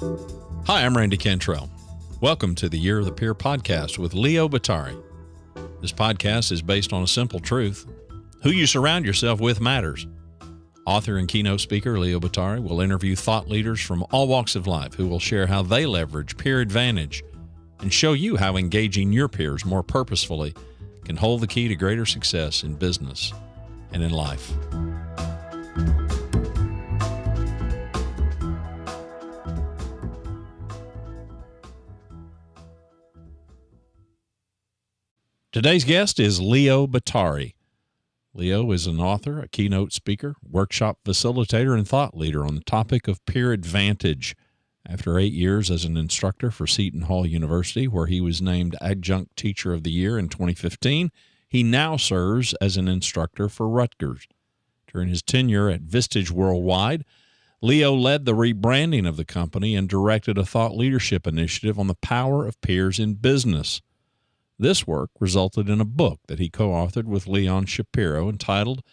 Hi, I'm Randy Cantrell. Welcome to the Year of the Peer podcast with Leo Bottary. This podcast is based on a simple truth. Who you surround yourself with matters. Author and keynote speaker Leo Bottary will interview thought leaders from all walks of life who will share how they leverage peer advantage and show you how engaging your peers more purposefully can hold the key to greater success in business and in life. Today's guest is Leo Bottary. Leo is an author, a keynote speaker, workshop facilitator, and thought leader on the topic of peer advantage. After 8 years as an instructor for Seton Hall University, where he was named Adjunct Teacher of the Year in 2015, he now serves as an instructor for Rutgers. During his tenure at Vistage Worldwide, Leo led the rebranding of the company and directed a thought leadership initiative on the power of peers in business. This work resulted in a book that he co-authored with Leon Shapiro entitled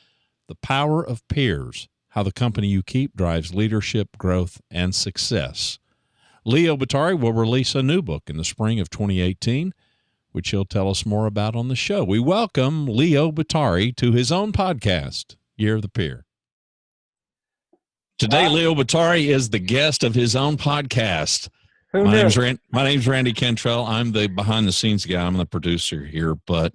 The Power of Peers, How the Company You Keep Drives Leadership, Growth, and Success. Leo Bottary will release a new book in the spring of 2018, which he'll tell us more about on the show. We welcome Leo Bottary to his own podcast, Year of the Peer. Today, Leo Bottary is the guest of his own podcast. My name's Randy Cantrell. I'm the behind-the-scenes guy. I'm the producer here, but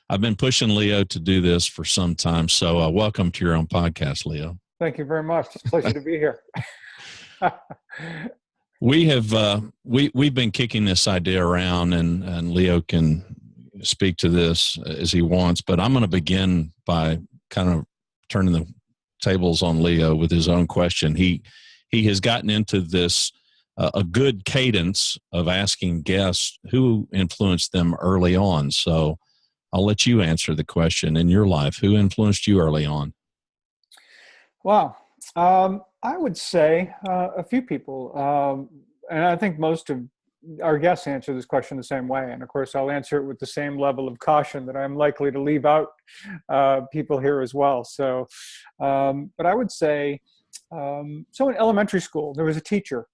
I've been pushing Leo to do this for some time. So welcome to your own podcast, Leo. Thank you very much. It's a pleasure to be here. We have we've been kicking this idea around, and Leo can speak to this as he wants. But I'm going to begin by kind of turning the tables on Leo with his own question. He has gotten into this. A good cadence of asking guests who influenced them early on. So I'll let you answer the question in your life. Who influenced you early on? Wow. I would say a few people. And I think most of our guests answer this question the same way. And of course, I'll answer it with the same level of caution that I'm likely to leave out people here as well. So, but I would say, so in elementary school, there was a teacher,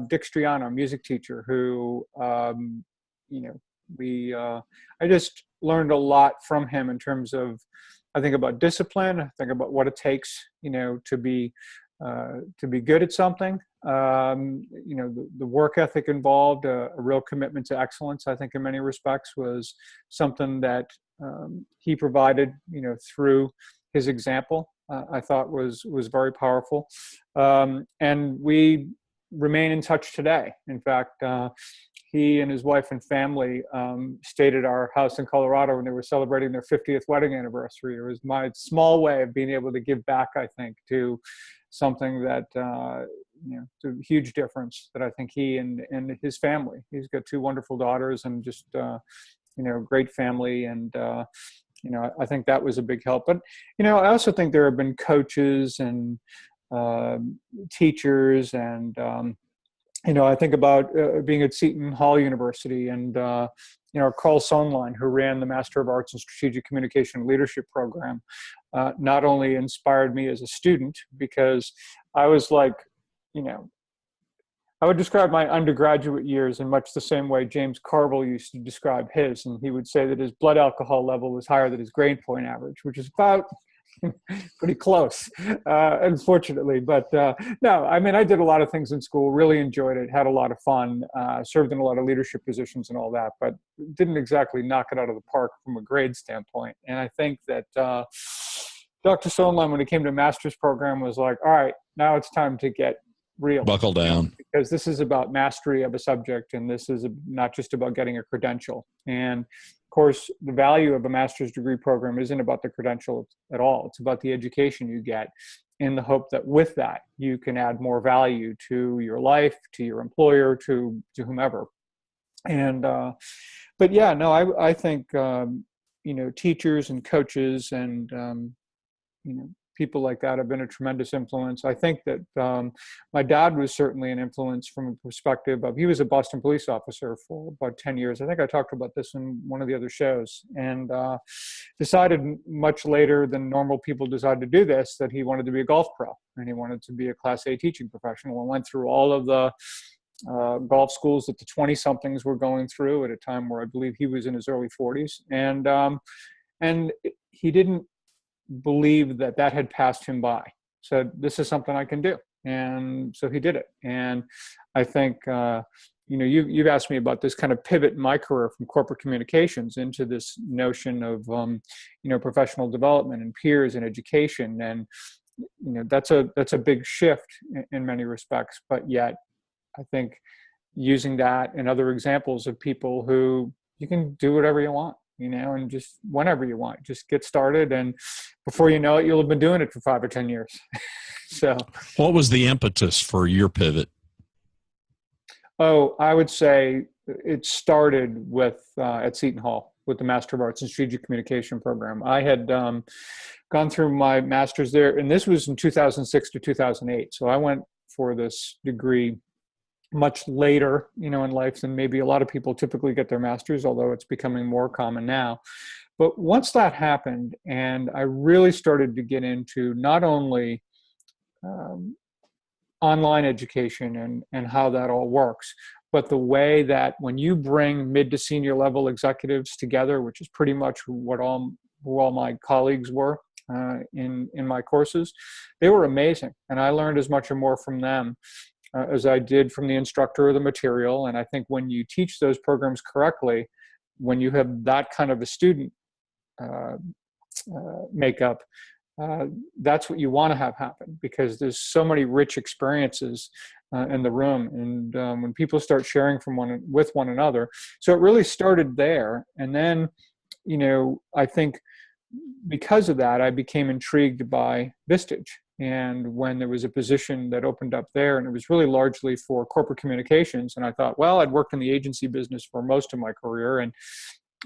Dick Striano, music teacher, who, I just learned a lot from him in terms of, I think about discipline, I think about what it takes, to be good at something, the work ethic involved, a real commitment to excellence, I think in many respects was something that he provided, through his example. I thought was very powerful. And we remain in touch today. In fact, he and his wife and family stayed at our house in Colorado when they were celebrating their 50th wedding anniversary. It was my small way of being able to give back, I think, to something that, it's a huge difference that I think he and his family, he's got 2 wonderful daughters and just, great family. And, I think that was a big help. But, I also think there have been coaches and teachers and, I think about being at Seton Hall University and, Carl Sonlein, who ran the Master of Arts in Strategic Communication and Leadership program, not only inspired me as a student because I was like, I would describe my undergraduate years in much the same way James Carville used to describe his, and he would say that his blood alcohol level was higher than his grade point average, which is about pretty close, unfortunately. But no, I mean, I did a lot of things in school, really enjoyed it, had a lot of fun, served in a lot of leadership positions and all that, but didn't exactly knock it out of the park from a grade standpoint. And I think that Dr. Sonlein, when he came to master's program, was like, all right, now it's time to get real. Buckle down. Because this is about mastery of a subject, and this is not just about getting a credential. And of course, the value of a master's degree program isn't about the credential at all. It's about the education you get in the hope that with that, you can add more value to your life, to your employer, to whomever. And, but yeah, no, I think, teachers and coaches and, people like that have been a tremendous influence. I think that my dad was certainly an influence from a perspective of, he was a Boston police officer for about 10 years. I think I talked about this in one of the other shows, and decided much later than normal people decide to do this, that he wanted to be a golf pro and he wanted to be a Class A teaching professional, and went through all of the golf schools that the 20-somethings were going through at a time where I believe he was in his early 40s. And he didn't believe that that had passed him by. Said, this is something I can do. And so he did it. And I think, you've asked me about this kind of pivot in my career from corporate communications into this notion of, professional development and peers and education. And, that's a big shift in many respects, but yet I think using that and other examples of people who you can do whatever you want, and just whenever you want, just get started. And before you know it, you'll have been doing it for 5 or 10 years. So what was the impetus for your pivot? Oh, I would say it started with at Seton Hall with the Master of Arts in Strategic Communication program. I had gone through my master's there, and this was in 2006 to 2008. So I went for this degree much later, in life than maybe a lot of people typically get their master's, although it's becoming more common now. But once that happened, and I really started to get into not only online education and how that all works, but the way that when you bring mid to senior level executives together, which is pretty much who all my colleagues were in my courses, they were amazing. And I learned as much or more from them as I did from the instructor of the material. And I think when you teach those programs correctly, when you have that kind of a student makeup, that's what you want to have happen, because there's so many rich experiences in the room. And when people start sharing with one another, so it really started there. And then, I think because of that, I became intrigued by Vistage. And when there was a position that opened up there, and it was really largely for corporate communications, and I thought, well, I'd worked in the agency business for most of my career, and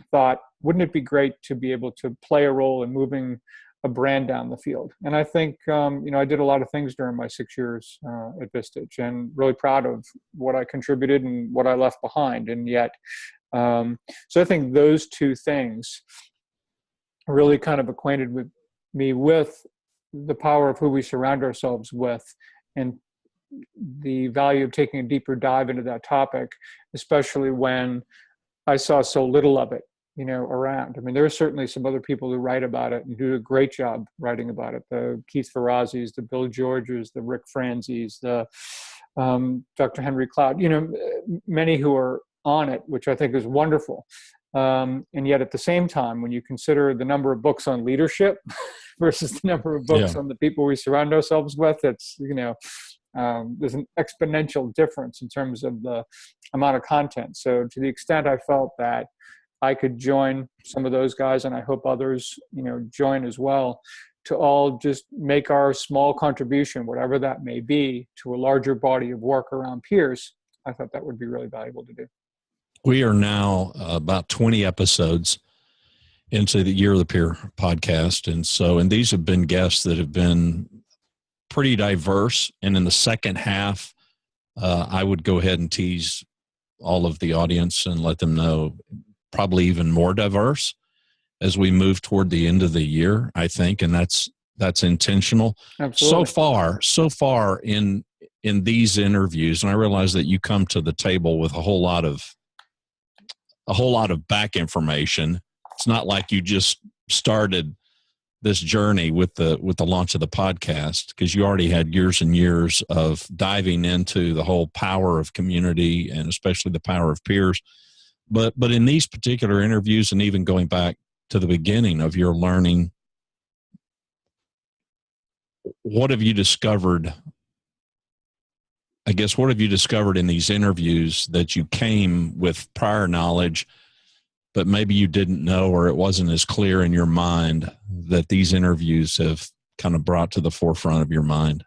thought, wouldn't it be great to be able to play a role in moving a brand down the field? And I think, I did a lot of things during my 6 years at Vistage, and really proud of what I contributed and what I left behind. And yet, so I think those two things really kind of acquainted with me with the power of who we surround ourselves with, and the value of taking a deeper dive into that topic, especially when I saw so little of it, around. I mean, there are certainly some other people who write about it and do a great job writing about it. The Keith Ferrazzi's, the Bill Georges, the Rick Franzi's, the Dr. Henry Cloud, many who are on it, which I think is wonderful. And yet at the same time, when you consider the number of books on leadership versus the number of books on the people we surround ourselves with, it's, there's an exponential difference in terms of the amount of content. So to the extent I felt that I could join some of those guys, and I hope others, join as well, to all just make our small contribution, whatever that may be, to a larger body of work around peers, I thought that would be really valuable to do. We are now about 20 episodes into the Year of the Peer podcast. And these have been guests that have been pretty diverse. And in the second half, I would go ahead and tease all of the audience and let them know probably even more diverse as we move toward the end of the year, I think. And that's intentional. Absolutely. So far in these interviews, and I realize that you come to the table with a whole lot of back information. It's not like you just started this journey with the launch of the podcast, because you already had years and years of diving into the whole power of community and especially the power of peers. But in these particular interviews, and even going back to the beginning of your learning, what have you discovered? I guess, what have you discovered in these interviews that you came with prior knowledge, but maybe you didn't know, or it wasn't as clear in your mind, that these interviews have kind of brought to the forefront of your mind?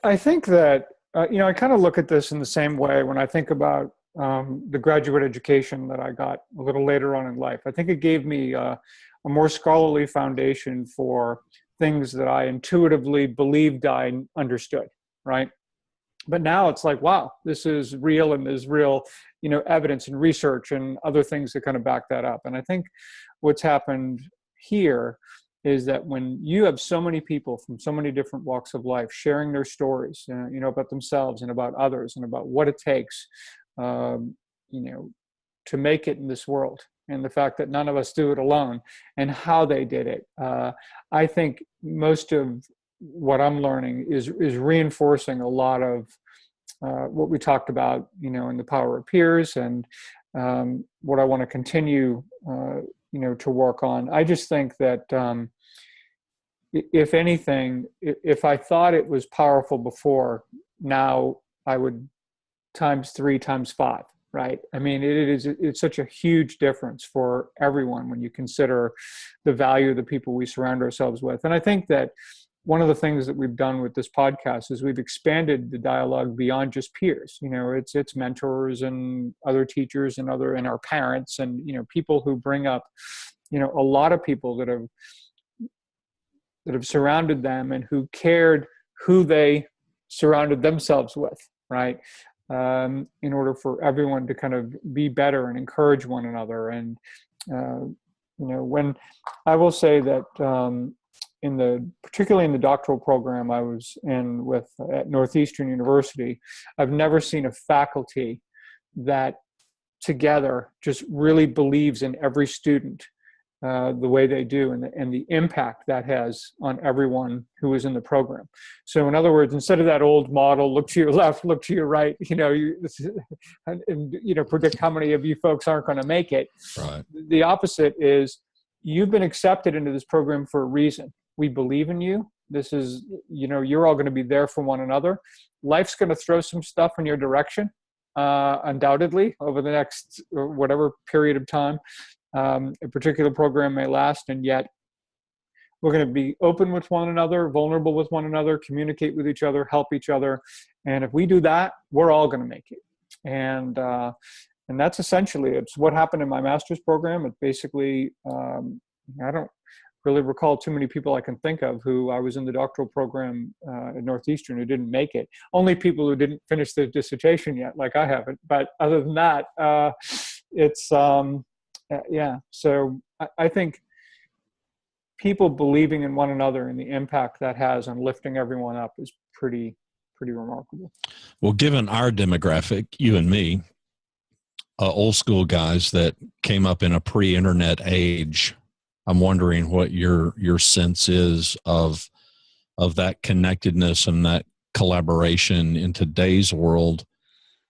I think that, I kind of look at this in the same way when I think about the graduate education that I got a little later on in life. I think it gave me a more scholarly foundation for things that I intuitively believed I understood, right? But now it's like, wow, this is real, and there's real, evidence and research and other things that kind of back that up. And I think what's happened here is that when you have so many people from so many different walks of life sharing their stories, about themselves and about others and about what it takes, you know, to make it in this world, and the fact that none of us do it alone, and how they did it. I think most of what I'm learning is reinforcing a lot of what we talked about, in the power of peers, and what I want to continue, to work on. I just think that if anything, if I thought it was powerful before, now I would times 3, times 5. Right. I mean, it's such a huge difference for everyone when you consider the value of the people we surround ourselves with. And I think that one of the things that we've done with this podcast is we've expanded the dialogue beyond just peers. It's mentors and other teachers and our parents and, people who bring up, a lot of people that have surrounded them and who cared who they surrounded themselves with. Right. In order for everyone to kind of be better and encourage one another. And, when I will say that particularly in the doctoral program I was in at Northeastern University, I've never seen a faculty that together just really believes in every student the way they do, and the impact that has on everyone who is in the program. So in other words, instead of that old model, look to your left, look to your right, predict how many of you folks aren't going to make it. Right. The opposite is, you've been accepted into this program for a reason. We believe in you. This is, you're all going to be there for one another. Life's going to throw some stuff in your direction, undoubtedly, over the next whatever period of time a particular program may last, and yet we're going to be open with one another, vulnerable with one another, communicate with each other, help each other. And if we do that, we're all going to make it. And that's essentially, it's what happened in my master's program. It basically, I don't really recall too many people I can think of who I was in the doctoral program at Northeastern who didn't make it. Only people who didn't finish their dissertation yet, like I haven't. But other than that, it's, yeah. So I think people believing in one another and the impact that has on lifting everyone up is pretty remarkable. Well, given our demographic, you and me, old school guys that came up in a pre-internet age, I'm wondering what your sense is of that connectedness and that collaboration in today's world.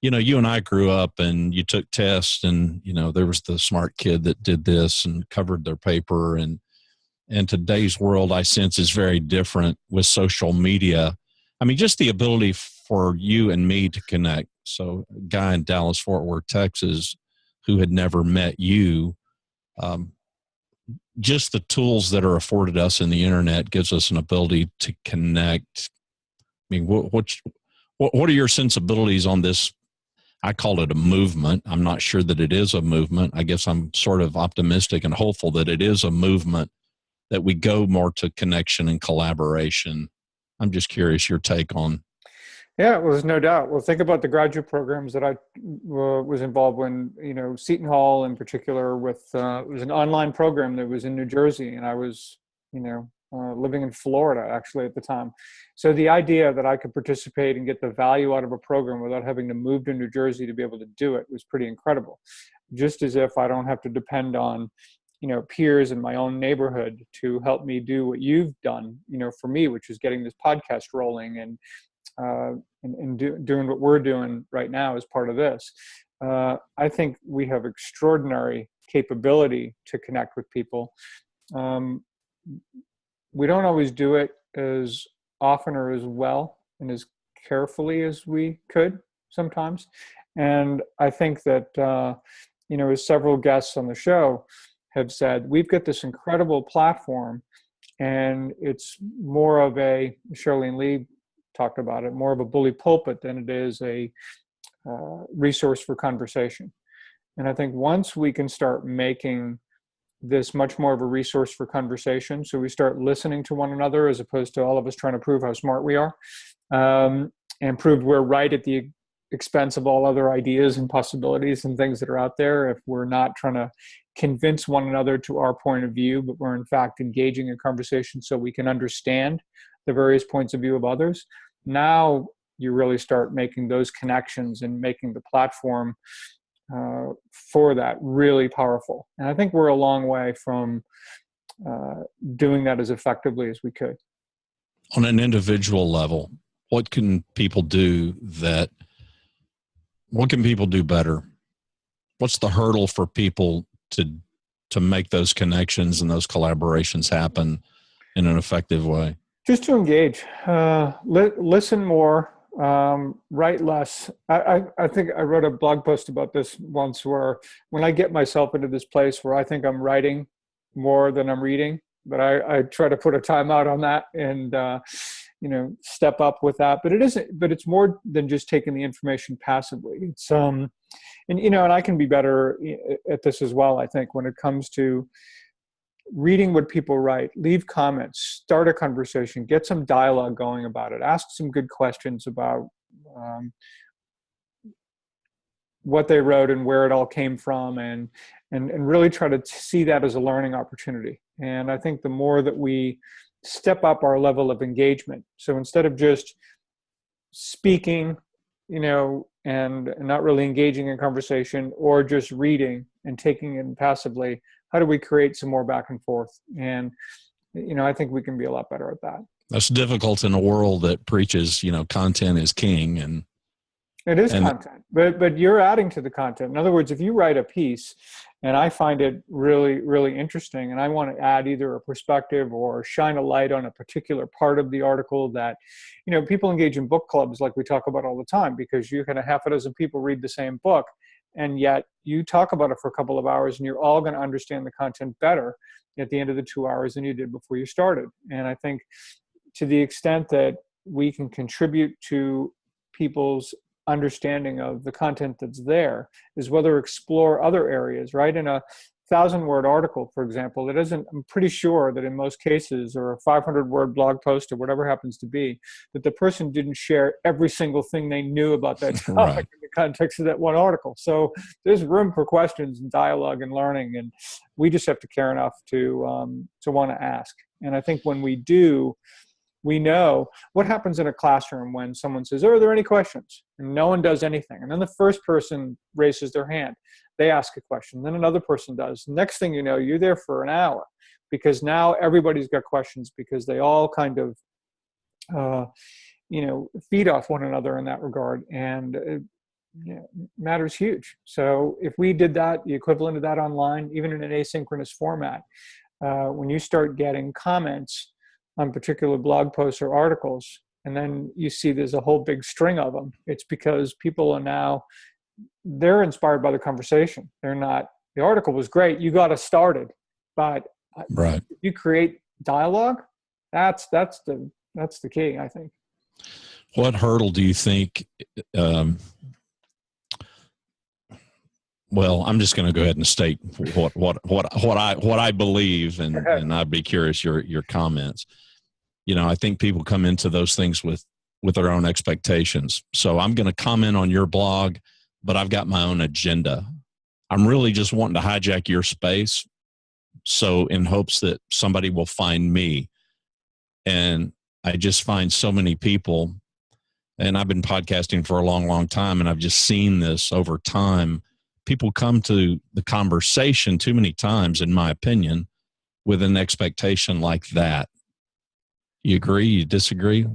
You and I grew up and you took tests and, there was the smart kid that did this and covered their paper. And today's world, I sense, is very different with social media. I mean, just the ability for you and me to connect. So a guy in Dallas, Fort Worth, Texas, who had never met you, just the tools that are afforded us in the internet gives us an ability to connect. I mean, what are your sensibilities on this? I call it a movement. I'm not sure that it is a movement. I guess I'm sort of optimistic and hopeful that it is a movement, that we go more to connection and collaboration. I'm just curious your take on. Yeah, well, there's no doubt. Well, think about the graduate programs that I was involved in, Seton Hall in particular, with it was an online program that was in New Jersey, and I was, living in Florida actually at the time. So the idea that I could participate and get the value out of a program without having to move to New Jersey to be able to do it was pretty incredible. Just as if I don't have to depend on, peers in my own neighborhood to help me do what you've done, for me, which is getting this podcast rolling and doing what we're doing right now as part of this. I think we have extraordinary capability to connect with people. We don't always do it as often or as well and as carefully as we could sometimes. And I think that, as several guests on the show have said, we've got this incredible platform, and it's more of a, Charlene Lee talked about it, more of a bully pulpit than it is a resource for conversation. And I think once we can start making this much more of a resource for conversation, so we start listening to one another as opposed to all of us trying to prove how smart we are, and prove we're right at the expense of all other ideas and possibilities and things that are out there, if we're not trying to convince one another to our point of view, but we're in fact engaging in conversation so we can understand the various points of view of others, now you really start making those connections and making the platform for that really powerful. And I think we're a long way from doing that as effectively as we could. On an individual level, what can people do better? What's the hurdle for people to make those connections and those collaborations happen in an effective way? Just to engage, listen more, write less. I think I wrote a blog post about this once, where when I get myself into this place where I think I'm writing more than I'm reading, but I try to put a timeout on that and step up with that. But it's more than just taking the information passively. It's and I can be better at this as well, I think, when it comes to reading what people write. Leave comments, start a conversation, get some dialogue going about it, ask some good questions about what they wrote and where it all came from, and really try to see that as a learning opportunity. And I think the more that we step up our level of engagement, so instead of just speaking, and not really engaging in conversation, or just reading and taking it passively, how do we create some more back and forth? And, I think we can be a lot better at that. That's difficult in a world that preaches, content is king. And it is content, but you're adding to the content. In other words, if you write a piece and I find it really, really interesting, and I want to add either a perspective or shine a light on a particular part of the article that, people engage in book clubs like we talk about all the time, because you can have half a dozen people read the same book, and yet you talk about it for a couple of hours and you're all going to understand the content better at the end of the 2 hours than you did before you started. And I think to the extent that we can contribute to people's understanding of the content that's there, is whether explore other areas, right? In a 1,000-word article, for example, I'm pretty sure that in most cases, or a 500-word blog post or whatever happens to be, that the person didn't share every single thing they knew about that topic right. in the context of that one article. So there's room for questions and dialogue and learning, and we just have to care enough to want to ask. And I think when we do, we know what happens in a classroom when someone says, "Are there any questions?" And no one does anything. And then the first person raises their hand. They ask a question. Then another person does. Next thing you know, you're there for an hour, because now everybody's got questions, because they all kind of, feed off one another in that regard. And it matters huge. So if we did that, the equivalent of that online, even in an asynchronous format, when you start getting comments on particular blog posts or articles, and then you see there's a whole big string of them, it's because people are now, they're inspired by the conversation. They're not, the article was great, you got us started, but right. If you create dialogue, that's the key, I think. What hurdle do you think, well, I'm just going to go ahead and state what I believe, and I'd be curious your comments. I think people come into those things with their own expectations. So I'm going to comment on your blog, but I've got my own agenda. I'm really just wanting to hijack your space, so in hopes that somebody will find me. And I just find so many people, and I've been podcasting for a long, long time, and I've just seen this over time. People come to the conversation too many times, in my opinion, with an expectation like that. You agree? You disagree?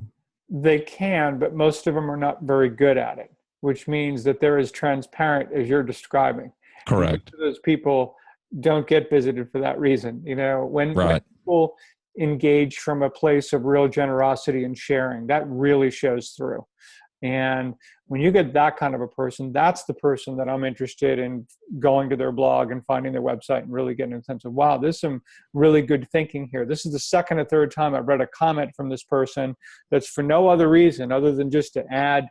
They can, but most of them are not very good at it, which means that they're as transparent as you're describing. Correct. And those people don't get visited for that reason. When people engage from a place of real generosity and sharing, that really shows through. And when you get that kind of a person, that's the person that I'm interested in going to their blog and finding their website and really getting a sense of, wow, there's some really good thinking here. This is the second or third time I've read a comment from this person that's for no other reason other than just to add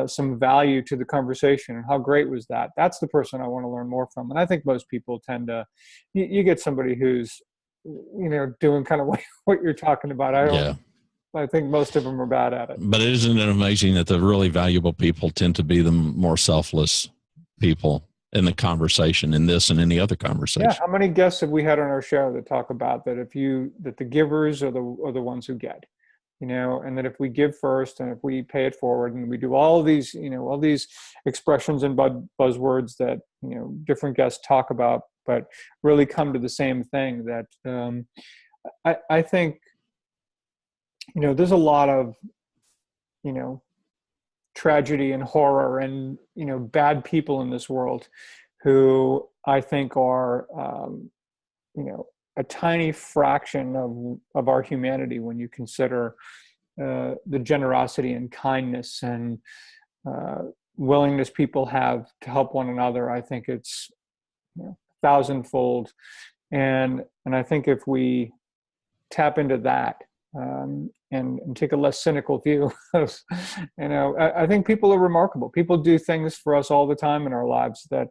some value to the conversation. And how great was that? That's the person I want to learn more from. And I think most people tend to, you get somebody who's, doing kind of what you're talking about. I think most of them are bad at it. But isn't it amazing that the really valuable people tend to be the more selfless people in the conversation, in this and any other Yeah. conversation? How many guests have we had on our show that talk about that? That the givers are the ones who get, and that if we give first and if we pay it forward and we do all these, all these expressions and buzzwords that, different guests talk about, but really come to the same thing that, I think, there's a lot of, you know, tragedy and horror and, bad people in this world who I think are, a tiny fraction of our humanity when you consider the generosity and kindness and willingness people have to help one another. I think it's thousandfold, and I think if we tap into that, and take a less cynical view of, I think people are remarkable. People do things for us all the time in our lives that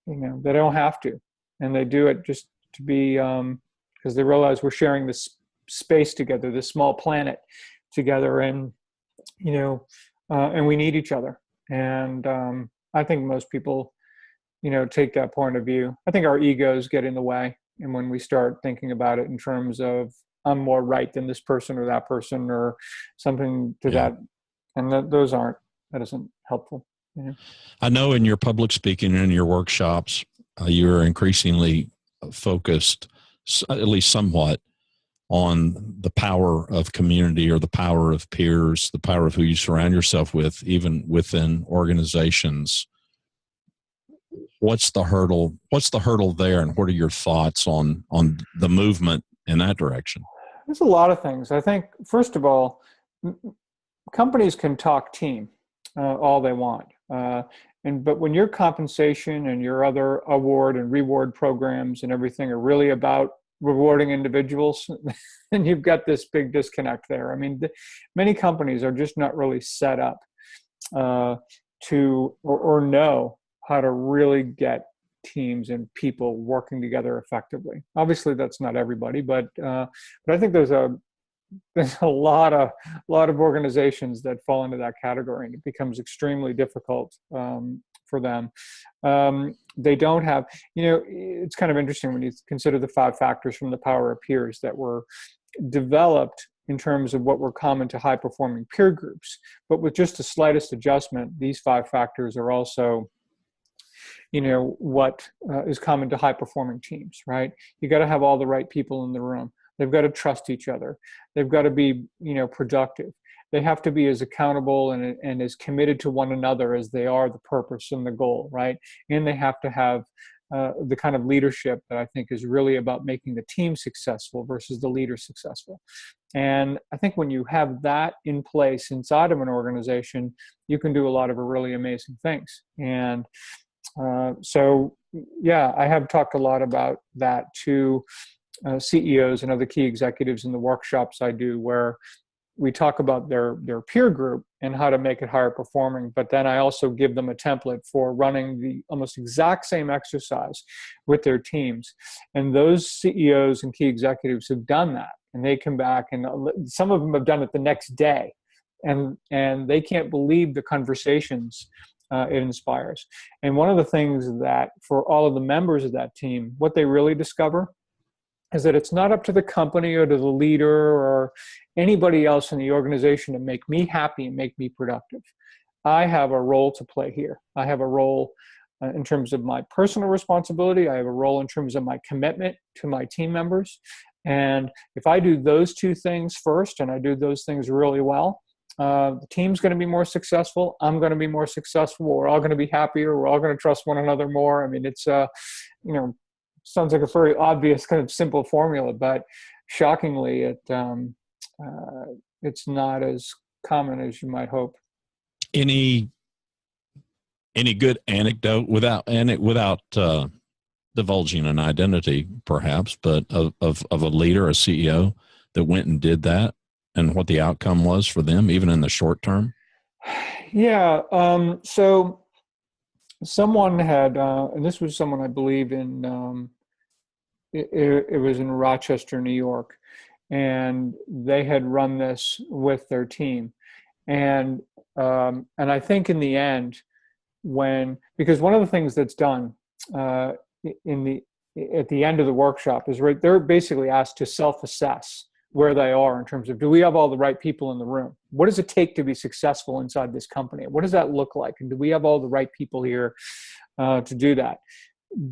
they don't have to, and they do it just to be, because they realize we're sharing this space together, this small planet together, and and we need each other. And I think most people, take that point of view. I think our egos get in the way, and when we start thinking about it in terms of I'm more right than this person or that person or something to that, and that isn't helpful. I know in your public speaking and in your workshops, you're increasingly focused, at least somewhat, on the power of community or the power of peers, the power of who you surround yourself with, even within organizations. What's the hurdle? What's the hurdle there, and what are your thoughts on the movement in that direction? There's a lot of things. I think, first of all, companies can talk team all they want. But when your compensation and your other award and reward programs and everything are really about rewarding individuals, then you've got this big disconnect there. I mean, many companies are just not really set up to or know how to really get teams and people working together effectively. Obviously, that's not everybody, but I think there's a lot of organizations that fall into that category, and it becomes extremely difficult for them. They don't have, it's kind of interesting when you consider the 5 factors from the Power of Peers that were developed in terms of what were common to high performing peer groups. But with just the slightest adjustment, these 5 factors are also what is common to high performing teams, right? You got to have all the right people in the room. They've got to trust each other. They've got to be, productive. They have to be as accountable and as committed to one another as they are the purpose and the goal, right? And they have to have the kind of leadership that I think is really about making the team successful versus the leader successful. And I think when you have that in place inside of an organization, you can do a lot of really amazing things. And so, I have talked a lot about that to CEOs and other key executives in the workshops I do, where we talk about their peer group and how to make it higher performing. But then I also give them a template for running the almost exact same exercise with their teams. And those CEOs and key executives have done that, and they come back, and some of them have done it the next day, and they can't believe the conversations it inspires. And one of the things that for all of the members of that team, what they really discover is that it's not up to the company or to the leader or anybody else in the organization to make me happy and make me productive. I have a role to play here. I have a role in terms of my personal responsibility. I have a role in terms of my commitment to my team members. And if I do those 2 things first, and I do those things really well, the team's going to be more successful. I'm going to be more successful. We're all going to be happier. We're all going to trust one another more. I mean, it's, sounds like a very obvious kind of simple formula, but shockingly, it's not as common as you might hope. Any good anecdote without divulging an identity, perhaps, but of a leader, a CEO that went and did that, and what the outcome was for them, even in the short term? Yeah. So someone had, and this was someone I believe in, it was in Rochester, New York. and they had run this with their team. And I think in the end, because one of the things that's done uh, in the at the end of the workshop is they're basically asked to self-assess where they are in terms of, do we have all the right people in the room? What does it take to be successful inside this company? What does that look like? And do we have all the right people here to do that?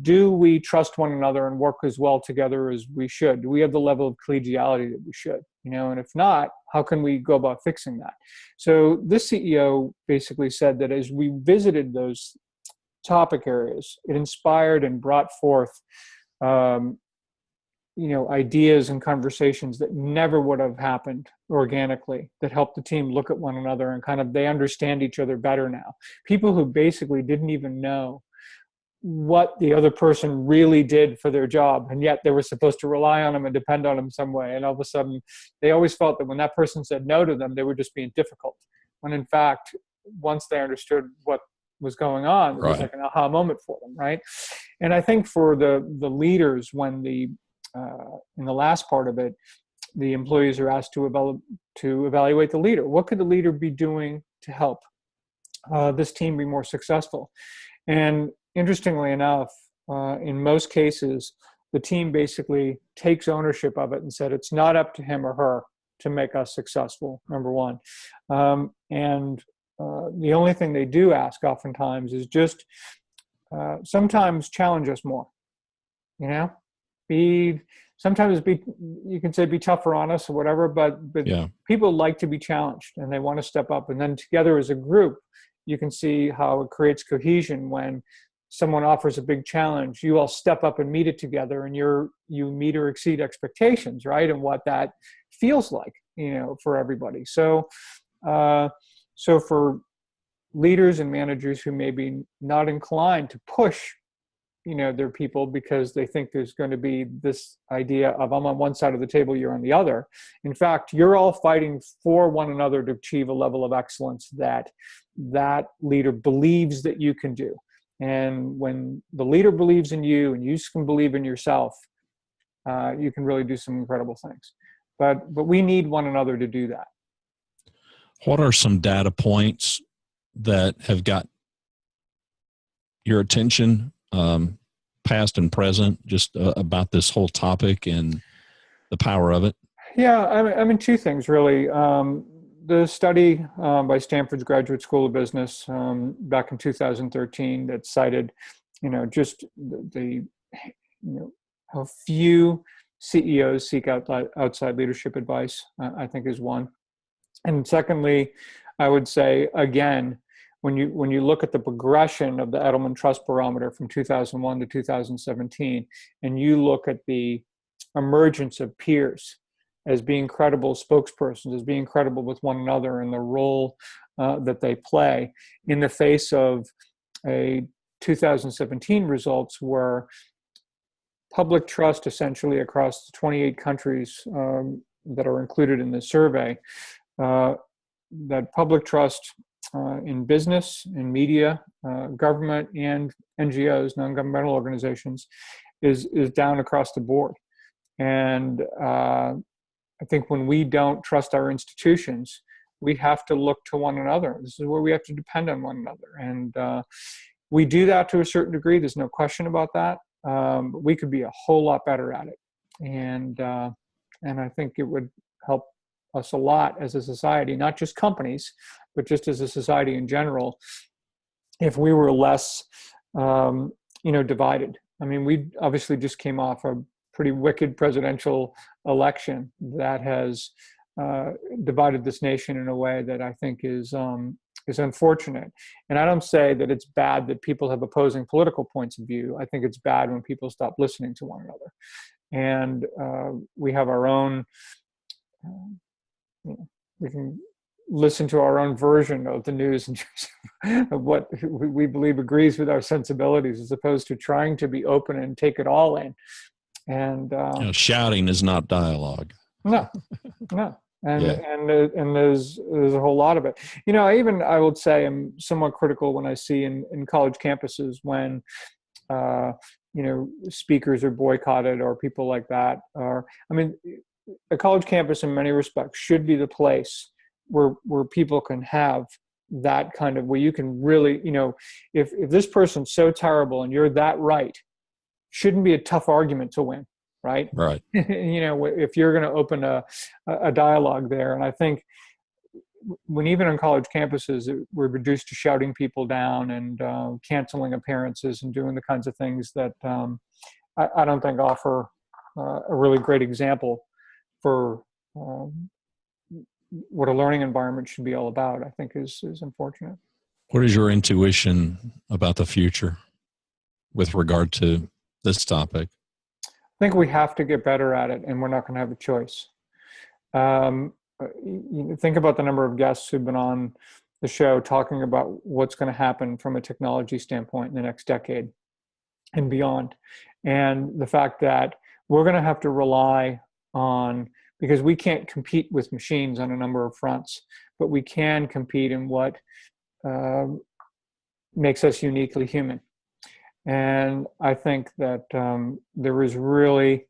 Do we trust one another and work as well together as we should? Do we have the level of collegiality that we should? And if not, how can we go about fixing that? So this CEO basically said that as we visited those topic areas, it inspired and brought forth ideas and conversations that never would have happened organically, that helped the team look at one another and kind of, they understand each other better now. People who basically didn't even know what the other person really did for their job, and yet they were supposed to rely on them and depend on them some way. And all of a sudden, they always felt that when that person said no to them, they were just being difficult. When in fact, once they understood what was going on, it was like an aha moment for them, right? And I think for the leaders, when in the last part of it, the employees are asked to evaluate the leader. What could the leader be doing to help this team be more successful? And interestingly enough, in most cases, the team basically takes ownership of it and said it's not up to him or her to make us successful, number one. And the only thing they do ask oftentimes is just sometimes challenge us more. You can say be tougher on us or whatever, but yeah. People like to be challenged and they want to step up. And then together as a group, you can see how it creates cohesion when someone offers a big challenge. You all step up and meet it together, and you meet or exceed expectations, right? And what that feels like, for everybody. So for leaders and managers who may be not inclined to push their people because they think there's going to be this idea of, I'm on one side of the table, you're on the other. In fact, you're all fighting for one another to achieve a level of excellence that leader believes that you can do. And when the leader believes in you and you can believe in yourself, you can really do some incredible things. But we need one another to do that. What are some data points that have got your attention, past and present, just about this whole topic and the power of it? Yeah, I mean, two things really. The study by Stanford's Graduate School of Business back in 2013 that cited, just how few CEOs seek outside leadership advice, I think is one. And secondly, I would say, again, when you look at the progression of the Edelman Trust Barometer from 2001 to 2017, and you look at the emergence of peers as being credible spokespersons, as being credible with one another, and the role that they play in the face of a 2017 results where public trust essentially across the 28 countries that are included in the survey, that public trust in business, in media, government, and NGOs, non-governmental organizations, is down across the board. And I think when we don't trust our institutions, we have to look to one another. This is where we have to depend on one another. And we do that to a certain degree. There's no question about that. But we could be a whole lot better at it. And I think it would help us a lot as a society, not just companies, but just as a society in general, if we were less, divided. I mean, we obviously just came off a pretty wicked presidential election that has divided this nation in a way that I think is unfortunate. And I don't say that it's bad that people have opposing political points of view. I think it's bad when people stop listening to one another. And we have our own, we can listen to our own version of the news in terms of what we believe agrees with our sensibilities, as opposed to trying to be open and take it all in. And shouting is not dialogue. No. And there's a whole lot of it. I would say I'm somewhat critical when I see in college campuses when speakers are boycotted or people like that. a college campus in many respects should be the place where people can have that kind of, where you can really, if this person's so terrible and you're that right, shouldn't be a tough argument to win, right? Right. If you're going to open a dialogue there. And I think when even on college campuses, we're reduced to shouting people down and canceling appearances and doing the kinds of things that I don't think offer a really great example for what a learning environment should be all about, I think is unfortunate. What is your intuition about the future with regard to this topic? I think we have to get better at it, and we're not going to have a choice. Think about the number of guests who've been on the show talking about what's going to happen from a technology standpoint in the next decade and beyond. And the fact that we're going to have to rely on, because we can't compete with machines on a number of fronts, but we can compete in what makes us uniquely human. And I think that there is really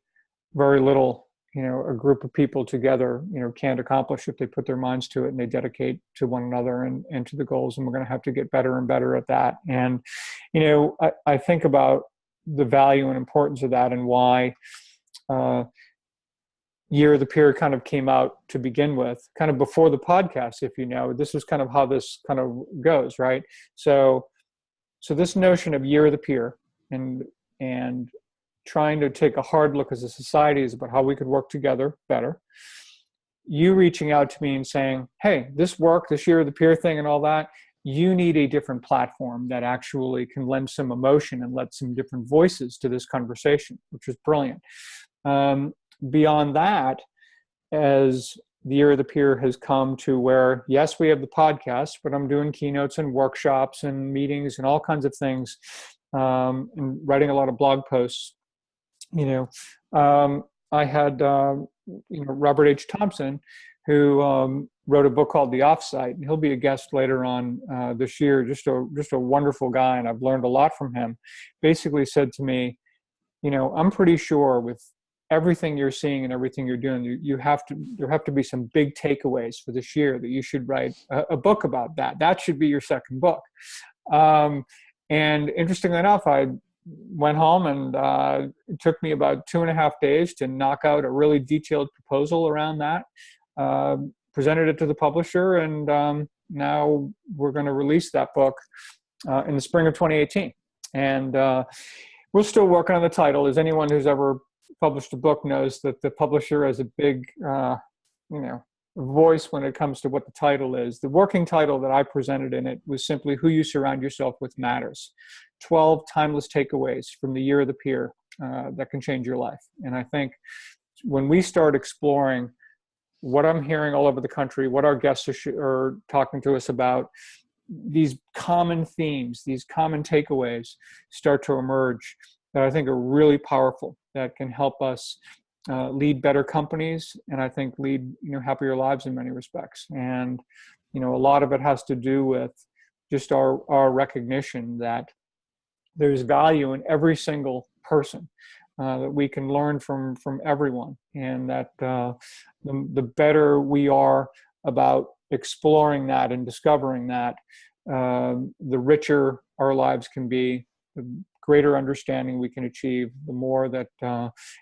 very little, a group of people together, can't accomplish if they put their minds to it and they dedicate to one another and to the goals. And we're going to have to get better and better at that. And, I think about the value and importance of that, and why Year of the Peer kind of came out to begin with, kind of before the podcast, if this is kind of how this kind of goes, right? So this notion of Year of the Peer and trying to take a hard look as a society is about how we could work together better. You reaching out to me and saying, hey, this Year of the Peer thing and all that, you need a different platform that actually can lend some emotion and let some different voices to this conversation, which was brilliant. Beyond that, as the Year of the Peer has come to where, yes, we have the podcast, but I'm doing keynotes and workshops and meetings and all kinds of things, and writing a lot of blog posts. I had Robert H. Thompson, who wrote a book called The Offsite, and he'll be a guest later on this year. Just a wonderful guy, and I've learned a lot from him. Basically said to me, I'm pretty sure with everything you're seeing and everything you're doing, there have to be some big takeaways for this year that you should write a book about that. That should be your second book. And interestingly enough, I went home and it took me about 2.5 days to knock out a really detailed proposal around that, presented it to the publisher, and now we're going to release that book in the spring of 2018. And we're still working on the title. As anyone who's ever published a book knows, that the publisher has a big voice when it comes to what the title is. The working title that I presented in it was simply Who You Surround Yourself With Matters. 12 timeless takeaways from the Year of the Peer that can change your life. And I think when we start exploring what I'm hearing all over the country, what our guests are talking to us about, these common themes, these common takeaways start to emerge that I think are really powerful, that can help us lead better companies, and I think lead happier lives in many respects. And a lot of it has to do with just our recognition that there's value in every single person, that we can learn from everyone, and that the better we are about exploring that and discovering that, the richer our lives can be, the greater understanding we can achieve, the more that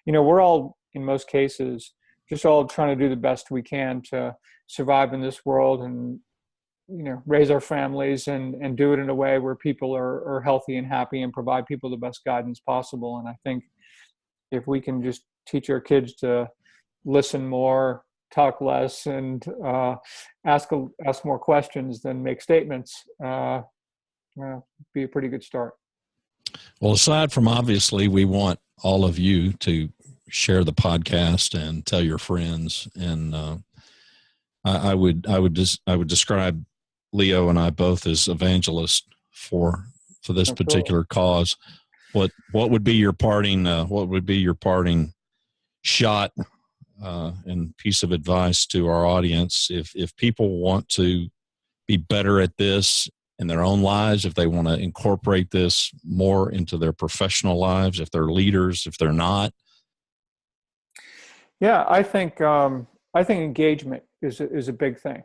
we're all, in most cases, just all trying to do the best we can to survive in this world and raise our families and do it in a way where people are healthy and happy and provide people the best guidance possible. And I think if we can just teach our kids to listen more, talk less, and ask more questions than make statements, be a pretty good start. Well, aside from, obviously, we want all of you to share the podcast and tell your friends. And I would describe Leo and I both as evangelists for this particular cause. What would be your parting shot and piece of advice to our audience if people want to be better at this in their own lives, if they want to incorporate this more into their professional lives, if they're leaders, if they're not? Yeah, I think engagement is a big thing.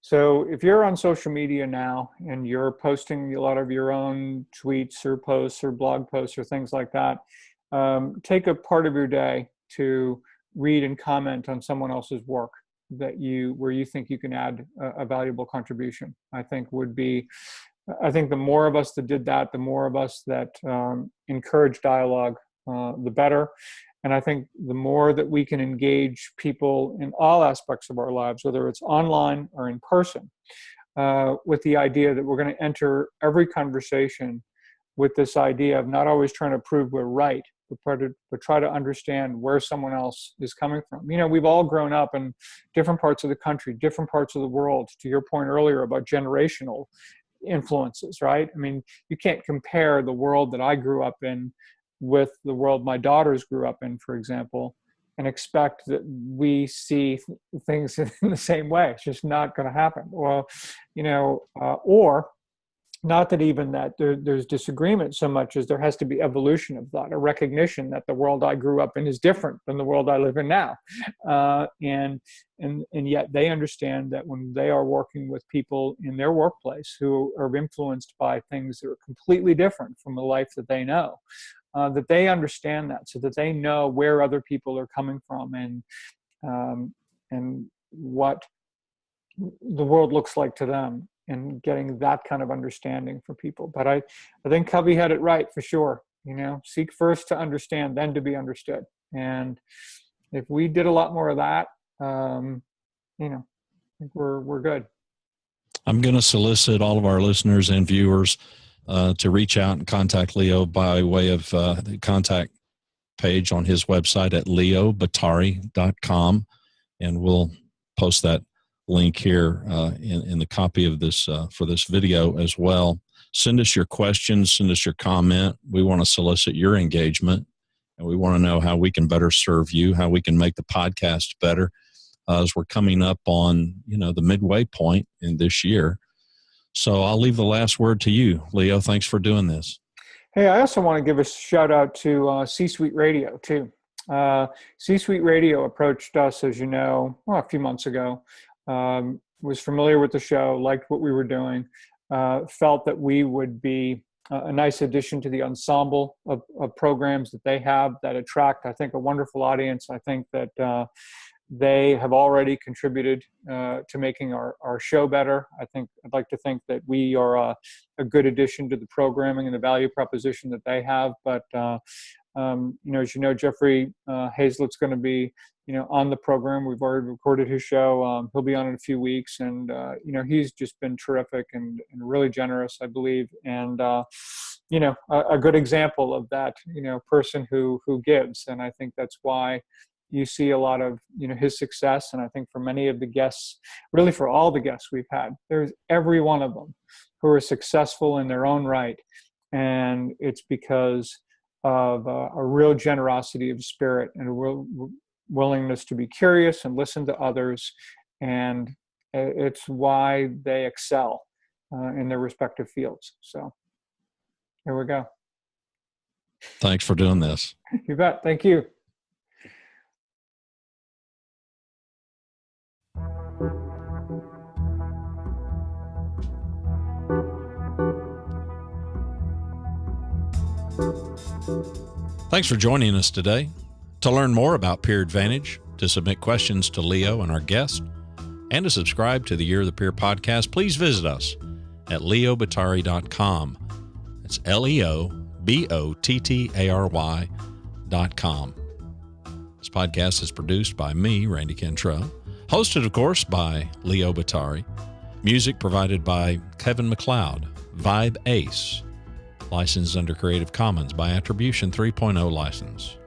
So if you're on social media now and you're posting a lot of your own tweets or posts or blog posts or things like that, take a part of your day to read and comment on someone else's work where you think you can add a valuable contribution. I think the more of us that did that, the more of us that encourage dialogue, the better. And I think the more that we can engage people in all aspects of our lives, whether it's online or in person, with the idea that we're going to enter every conversation with this idea of not always trying to prove we're right, but try to understand where someone else is coming from. We've all grown up in different parts of the country, different parts of the world, to your point earlier about generational influences, right? I mean, you can't compare the world that I grew up in with the world my daughters grew up in, for example, and expect that we see things in the same way. It's just not going to happen. Well, or not that even that there's disagreement so much as there has to be evolution of thought, a recognition that the world I grew up in is different than the world I live in now. And yet they understand that when they are working with people in their workplace who are influenced by things that are completely different from the life that they know, that they understand that, so that they know where other people are coming from and what the world looks like to them, and getting that kind of understanding for people. But I think Covey had it right for sure. Seek first to understand, then to be understood. And if we did a lot more of that, I think we're good. I'm going to solicit all of our listeners and viewers to reach out and contact Leo by way of the contact page on his website at leobottary.com. And we'll post that link here in the copy of this for this video as well. Send us your questions, send us your comment. We want to solicit your engagement, and we want to know how we can better serve you, how we can make the podcast better as we're coming up on the midway point in this year. So I'll leave the last word to you, Leo. Thanks for doing this. Hey, I also want to give a shout out to C-Suite Radio too. C-Suite Radio approached us, as you know, a few months ago. Was familiar with the show, liked what we were doing, felt that we would be a nice addition to the ensemble of programs that they have that attract, I think, a wonderful audience. I think that they have already contributed to making our show better. I'd like to think that we are a good addition to the programming and the value proposition that they have. But as you know, Jeffrey Hazlett's going to be on the program. We've already recorded his show. He'll be on in a few weeks, and he's just been terrific and really generous, I believe, and a good example of that person who gives. And I think that's why you see a lot of his success. And I think for many of the guests, really for all the guests we've had, there's every one of them who are successful in their own right, and it's because of a real generosity of spirit and a real willingness to be curious and listen to others. And it's why they excel in their respective fields. So here we go. Thanks for doing this. You bet. Thank you. Thanks for joining us today. To learn more about Peer Advantage, to submit questions to Leo and our guest, and to subscribe to the Year of the Peer podcast, please visit us at leobottary.com. It's leobottary.com. This podcast is produced by me, Randy Cantrell, hosted, of course, by Leo Bottary. Music provided by Kevin MacLeod, Vibe Ace. Licensed under Creative Commons by Attribution 3.0 license.